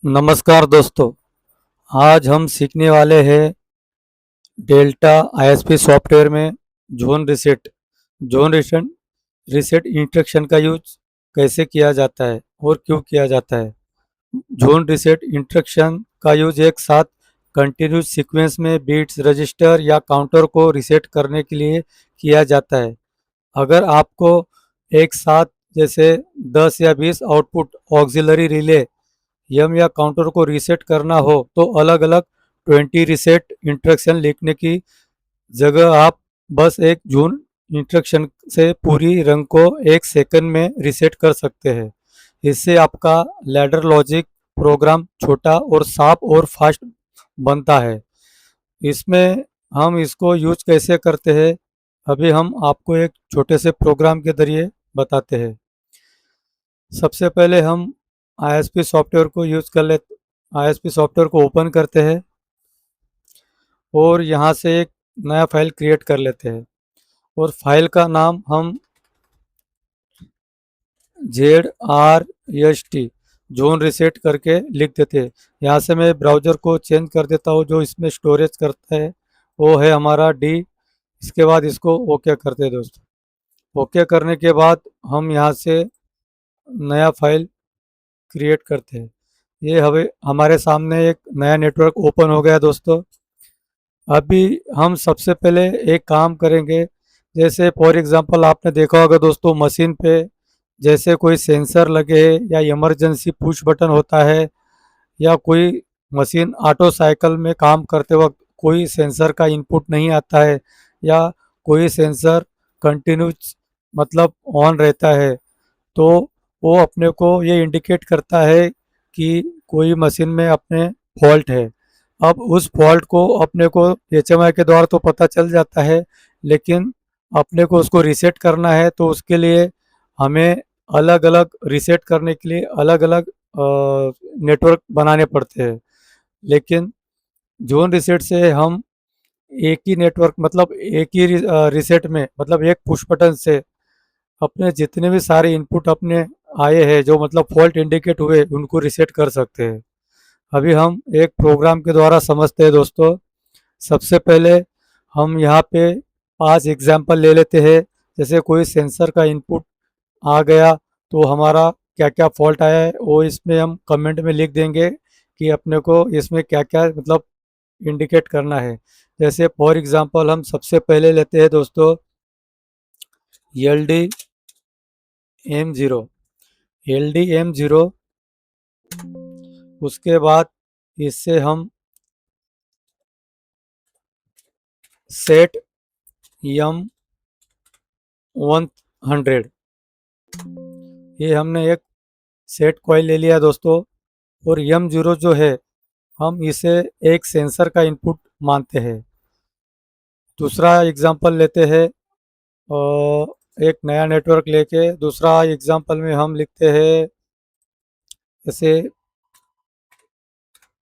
नमस्कार दोस्तों। आज हम सीखने वाले हैं डेल्टा आईएसपी सॉफ्टवेयर में जोन रीसेट इंस्ट्रक्शन का यूज कैसे किया जाता है और क्यों किया जाता है। जोन रीसेट इंस्ट्रक्शन का यूज एक साथ कंटिन्यूस सीक्वेंस में बिट्स रजिस्टर या काउंटर को रीसेट करने के लिए किया जाता है। अगर आपको एक साथ जैसे 10 या 20 आउटपुट ऑक्सिलरी रिले यम या काउंटर को रीसेट करना हो तो अलग अलग 20 रीसेट इंस्ट्रक्शन लिखने की जगह आप बस एक जून इंस्ट्रक्शन से पूरी रंग को एक सेकंड में रीसेट कर सकते हैं। इससे आपका लैडर लॉजिक प्रोग्राम छोटा और साफ और फास्ट बनता है। इसमें हम इसको यूज कैसे करते हैं, अभी हम आपको एक छोटे से प्रोग्राम के जरिए बताते हैं। सबसे पहले हम आईएसपी सॉफ्टवेयर को यूज कर लेते आईएसपी सॉफ्टवेयर को ओपन करते हैं और यहाँ से एक नया फाइल क्रिएट कर लेते हैं और फाइल का नाम हम ZRST जोन रीसेट करके लिख देते हैं। यहाँ से मैं ब्राउज़र को चेंज कर देता हूँ, जो इसमें स्टोरेज करता है वो है हमारा डी। इसके बाद इसको ओके करते हैं दोस्तों। ओके करने के बाद हम यहाँ से नया फाइल क्रिएट करते हैं। ये हमारे सामने एक नया नेटवर्क ओपन हो गया दोस्तों। अभी हम सबसे पहले एक काम करेंगे, जैसे फॉर एग्जांपल आपने देखा होगा दोस्तों मशीन पे जैसे कोई सेंसर लगे या इमरजेंसी पुश बटन होता है या कोई मशीन ऑटो साइकिल में काम करते वक्त कोई सेंसर का इनपुट नहीं आता है या कोई सेंसर कंटिन्यूस मतलब ऑन रहता है, तो वो अपने को ये इंडिकेट करता है कि कोई मशीन में अपने फॉल्ट है। अब उस फॉल्ट को अपने को एचएमआई के द्वारा तो पता चल जाता है, लेकिन अपने को उसको रीसेट करना है तो उसके लिए हमें अलग अलग रीसेट करने के लिए अलग अलग नेटवर्क बनाने पड़ते हैं। लेकिन जोन रीसेट से हम एक ही नेटवर्क मतलब एक ही रीसेट में मतलब एक पुश बटन से अपने जितने भी सारे इनपुट अपने आए हैं जो मतलब फॉल्ट इंडिकेट हुए उनको रीसेट कर सकते हैं। अभी हम एक प्रोग्राम के द्वारा समझते हैं दोस्तों। सबसे पहले हम यहाँ पे 5 एग्जाम्पल ले लेते हैं। जैसे कोई सेंसर का इनपुट आ गया तो हमारा क्या क्या फॉल्ट आया है वो इसमें हम कमेंट में लिख देंगे कि अपने को इसमें क्या क्या मतलब इंडिकेट करना है। जैसे फॉर एग्जांपल हम सबसे पहले लेते हैं दोस्तों LD-M0 LD-M0। उसके बाद इससे हम सेट M100 ये हमने एक सेट कॉइल ले लिया दोस्तों। और M0 जो है हम इसे एक सेंसर का इनपुट मानते हैं। दूसरा एग्जांपल लेते हैं, एक नया नेटवर्क लेके दूसरा एग्जांपल में हम लिखते हैं जैसे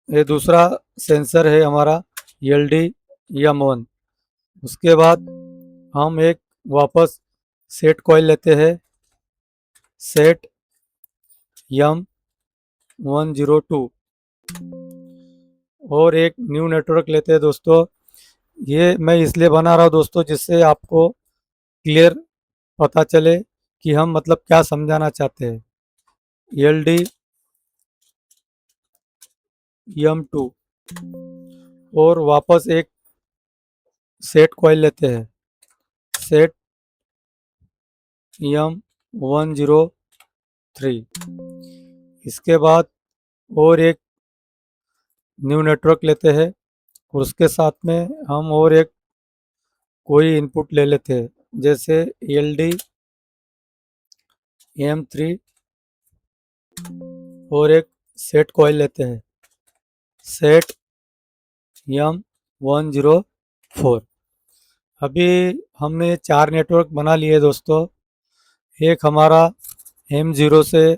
ये दूसरा सेंसर है हमारा LD-M1। उसके बाद हम एक वापस सेट कॉइल लेते हैं सेट M102 और एक न्यू नेटवर्क लेते हैं दोस्तों। ये मैं इसलिए बना रहा हूँ दोस्तों जिससे आपको क्लियर पता चले कि हम मतलब क्या समझाना चाहते हैं। LD-M2 और वापस एक सेट कॉइल लेते हैं सेट M103। इसके बाद और एक न्यू नेटवर्क लेते हैं और उसके साथ में हम और एक कोई इनपुट ले लेते हैं जैसे LD-M3 और एक सेट कॉइल लेते हैं सेट M104। अभी हमने 4 नेटवर्क बना लिए दोस्तों। एक हमारा M0 से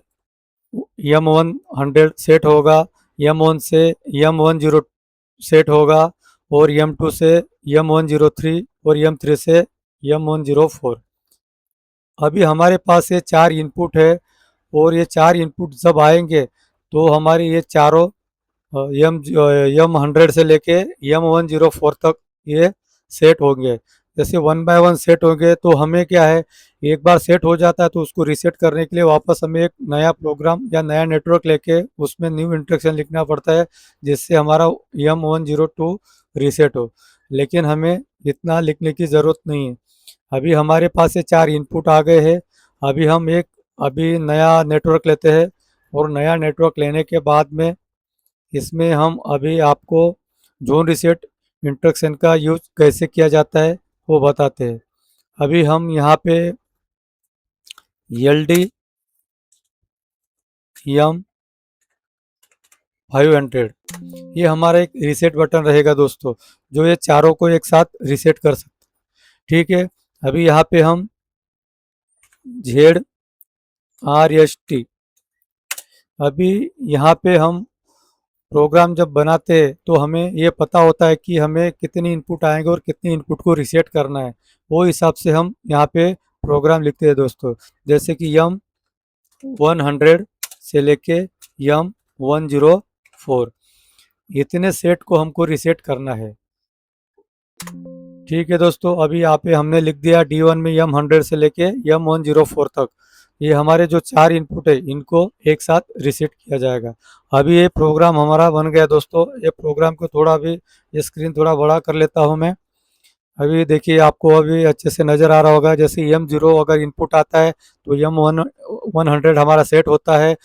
M100 सेट होगा, M1 से M10 सेट होगा और M2 से M103 और M3 से M104। अभी हमारे पास ये 4 इनपुट है और ये 4 इनपुट जब आएंगे तो हमारी ये चारों M100 से लेके M104 तक ये सेट होंगे। जैसे वन बाय वन सेट होंगे तो हमें क्या है, एक बार सेट हो जाता है तो उसको रीसेट करने के लिए वापस हमें एक नया प्रोग्राम या नया नेटवर्क लेके उसमें न्यू इंस्ट्रक्शन लिखना पड़ता है, जिससे हमारा M102 रीसेट हो। लेकिन हमें इतना लिखने की ज़रूरत नहीं है। अभी हमारे पास ये 4 इनपुट आ गए हैं। अभी हम एक अभी नया नेटवर्क लेते हैं, और नया नेटवर्क लेने के बाद में इसमें हम अभी आपको जोन रीसेट इंस्ट्रक्शन का यूज कैसे किया जाता है वो बताते हैं। अभी हम यहाँ पे एल डी एम 500, ये हमारा एक रीसेट बटन रहेगा दोस्तों, जो ये चारों को एक साथ रीसेट कर सकते हैं। ठीक है, अभी यहाँ पे हम ZRST, अभी यहाँ पे हम प्रोग्राम जब बनाते हैं तो हमें ये पता होता है कि हमें कितनी इनपुट आएंगे और कितनी इनपुट को रीसेट करना है। वो हिसाब से हम यहाँ पे प्रोग्राम लिखते हैं दोस्तों। जैसे कि M100 से लेके M104, इतने सेट को हमको रीसेट करना है। ठीक है दोस्तों, अभी यहाँ पे हमने लिख दिया D1 में M100 से लेके M104 तक। ये हमारे जो 4 इनपुट है इनको एक साथ रीसेट किया जाएगा। अभी ये प्रोग्राम हमारा बन गया दोस्तों। ये प्रोग्राम को थोड़ा अभी ये स्क्रीन थोड़ा बड़ा कर लेता हूँ मैं। अभी देखिए आपको अभी अच्छे से नज़र आ रहा होगा। जैसे M0 अगर इनपुट आता है तो M100 हमारा सेट होता है।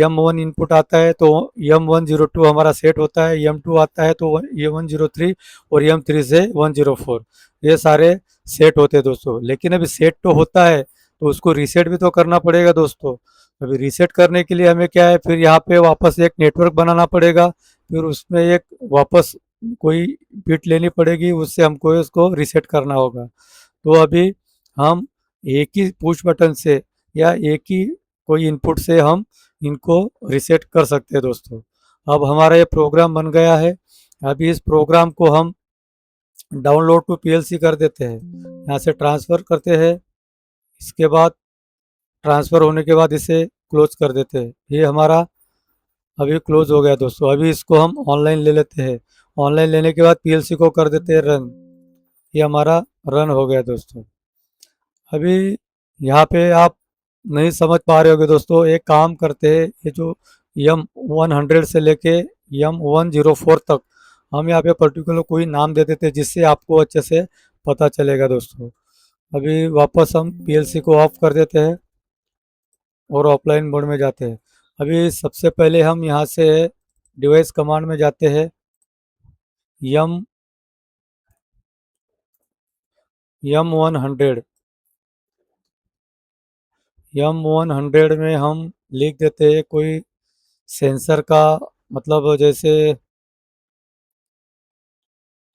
M1 इनपुट आता है तो M102 हमारा सेट होता है। M2 आता है तो M103, और M3 से 104, ये सारे सेट होते हैं दोस्तों। लेकिन अभी सेट तो होता है तो उसको रीसेट भी तो करना पड़ेगा दोस्तों। अभी रीसेट करने के लिए हमें क्या है, फिर यहाँ पे वापस एक नेटवर्क बनाना पड़ेगा, फिर उसमें एक वापस कोई बिट लेनी पड़ेगी, उससे हमको इसको रीसेट करना होगा। तो अभी हम एक ही पुश बटन से या एक ही कोई इनपुट से हम इनको रीसेट कर सकते हैं दोस्तों। अब हमारा ये प्रोग्राम बन गया है। अभी इस प्रोग्राम को हम डाउनलोड टू पीएलसी कर देते हैं, यहाँ से ट्रांसफ़र करते हैं। इसके बाद ट्रांसफ़र होने के बाद इसे क्लोज कर देते हैं। ये हमारा अभी क्लोज हो गया दोस्तों। अभी इसको हम ऑनलाइन ले लेते हैं। ऑनलाइन लेने के बाद पीएलसी को कर देते हैं रन। ये हमारा रन हो गया दोस्तों। अभी यहाँ पे आप नहीं समझ पा रहे होगे दोस्तों, एक काम करते हैं, ये जो M100 से लेके M104 तक हम यहाँ पे पर्टिकुलर कोई नाम दे देते हैं, जिससे आपको अच्छे से पता चलेगा दोस्तों। अभी वापस हम पीएलसी को ऑफ कर देते हैं और ऑफलाइन मोड में जाते हैं। अभी सबसे पहले हम यहाँ से डिवाइस कमांड में जाते हैं। M100 में हम लिख देते हैं कोई सेंसर का, मतलब जैसे,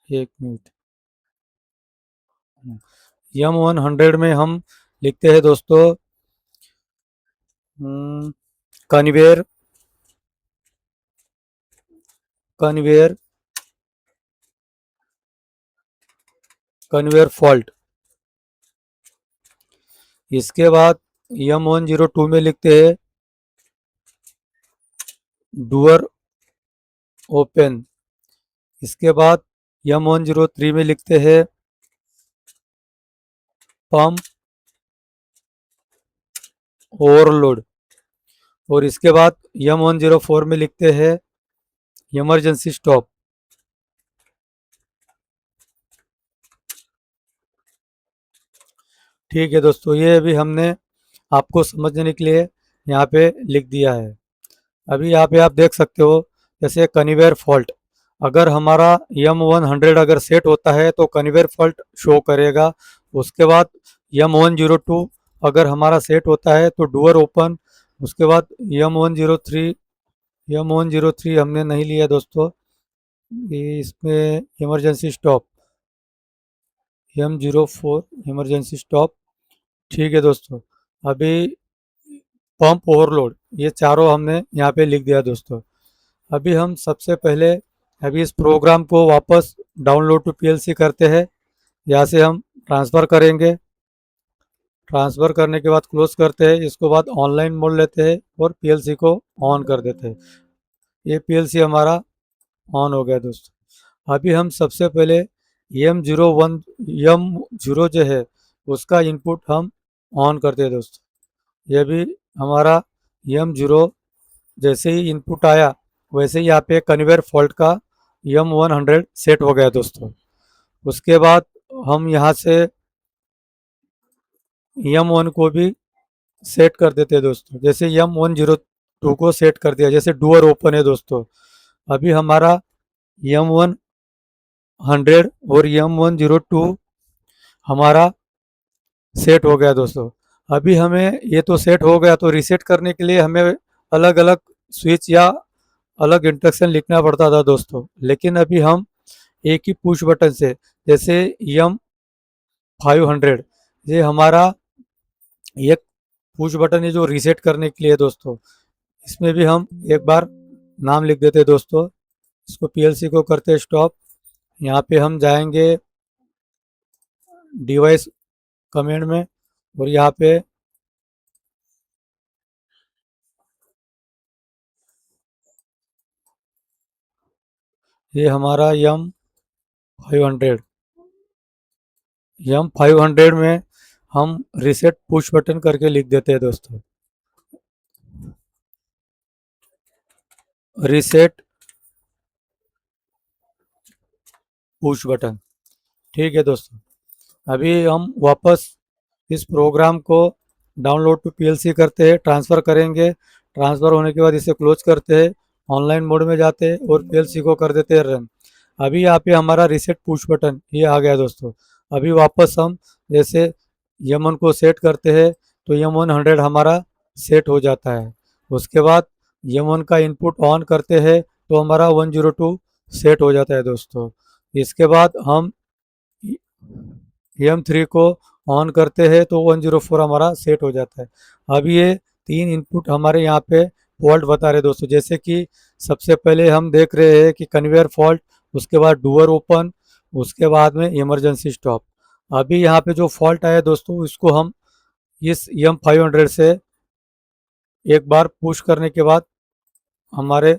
एक मिनट, M100 में हम लिखते हैं दोस्तों कन्वेयर कन्वेयर कन्वेयर फॉल्ट। इसके बाद M102 में लिखते हैं डूअर ओपन। इसके बाद M103 में लिखते हैं पम्प ओवरलोड। और इसके बाद M104 में लिखते हैं इमरजेंसी स्टॉप। ठीक है दोस्तों, ये अभी हमने आपको समझने के लिए यहाँ पे लिख दिया है। अभी यहाँ पे आप देख सकते हो, जैसे कन्वेयर फॉल्ट, अगर हमारा M100 अगर सेट होता है तो कन्वेयर फॉल्ट शो करेगा। उसके बाद M102 अगर हमारा सेट होता है तो डूअर ओपन। उसके बाद M103 हमने नहीं लिया दोस्तों, ये इसमें emergency stop, M04 emergency stop. ठीक है दोस्तों, अभी पंप ओवरलोड, ये चारों हमने यहाँ पे लिख दिया दोस्तों। अभी हम सबसे पहले अभी इस प्रोग्राम को वापस डाउनलोड टू पीएलसी करते हैं। यहाँ से हम ट्रांसफ़र करेंगे। ट्रांसफ़र करने के बाद क्लोज करते हैं, इसको बाद ऑनलाइन मोड लेते हैं और पीएलसी को ऑन कर देते हैं। ये पीएलसी हमारा ऑन हो गया दोस्तों। अभी हम सबसे पहले M0 जो है उसका इनपुट हम ऑन करते हैं दोस्तों। ये भी हमारा M0 जैसे ही इनपुट आया वैसे ही यहाँ पे कन्वेयर फॉल्ट का M100 सेट हो गया दोस्तों। उसके बाद हम यहाँ से M1 को भी सेट कर देते हैं दोस्तों। जैसे M102 को सेट कर दिया, जैसे डूअर ओपन है दोस्तों। अभी हमारा M100 और M102 हमारा सेट हो गया दोस्तों। अभी हमें ये तो सेट हो गया, तो रीसेट करने के लिए हमें अलग अलग स्विच या अलग इंस्ट्रक्शन लिखना पड़ता था दोस्तों। लेकिन अभी हम एक ही पुश बटन से, जैसे M500 ये हमारा एक पुश बटन है जो रीसेट करने के लिए दोस्तों। इसमें भी हम एक बार नाम लिख देते दोस्तों। इसको पीएलसी को करते स्टॉप। यहाँ पे हम जाएंगे डिवाइस कमेंट में और यहाँ पे ये हमारा M500 में हम रीसेट पुश बटन करके लिख देते हैं दोस्तों। रीसेट पुश बटन, ठीक है दोस्तों। अभी हम वापस इस प्रोग्राम को डाउनलोड टू पीएलसी करते हैं, ट्रांसफ़र करेंगे। ट्रांसफ़र होने के बाद इसे क्लोज करते हैं, ऑनलाइन मोड में जाते हैं और पीएलसी को कर देते हैं रन। अभी यहाँ पे हमारा रीसेट पुश बटन ये आ गया दोस्तों। अभी वापस हम जैसे M1 को सेट करते हैं तो M100 हमारा सेट हो जाता है। उसके बाद M1 का इनपुट ऑन करते हैं तो हमारा 102 सेट हो जाता है दोस्तों। इसके बाद हम M3 को ऑन करते हैं तो 104 हमारा सेट हो जाता है। अब ये तीन इनपुट हमारे यहाँ पे फॉल्ट बता रहे दोस्तों। जैसे कि सबसे पहले हम देख रहे हैं कि कन्वेयर फॉल्ट, उसके बाद डूअर ओपन, उसके बाद में इमरजेंसी स्टॉप। अभी यहाँ पे जो फॉल्ट आया दोस्तों इसको हम इस M500 से एक बार पुश करने के बाद हमारे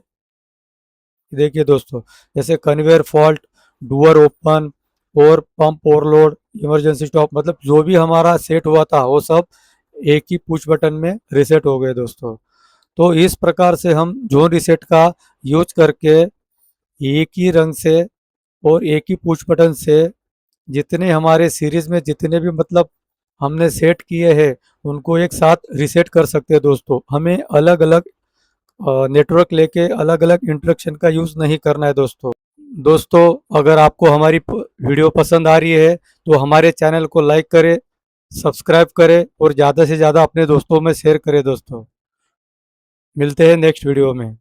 देखिए दोस्तों, जैसे कन्वेयर फॉल्ट, डूअर ओपन और पंप ओवरलोड, इमरजेंसी स्टॉप, मतलब जो भी हमारा सेट हुआ था वो सब एक ही पुश बटन में रीसेट हो गए दोस्तों। तो इस प्रकार से हम जोन रीसेट का यूज करके एक ही रंग से और एक ही पुश बटन से जितने हमारे सीरीज में जितने भी मतलब हमने सेट किए हैं उनको एक साथ रीसेट कर सकते हैं दोस्तों। हमें अलग अलग नेटवर्क लेके अलग अलग इंस्ट्रक्शन का यूज़ नहीं करना है दोस्तों। दोस्तों अगर आपको हमारी वीडियो पसंद आ रही है तो हमारे चैनल को लाइक करें, सब्सक्राइब करें और ज़्यादा से ज़्यादा अपने दोस्तों में शेयर करें दोस्तों। मिलते हैं नेक्स्ट वीडियो में।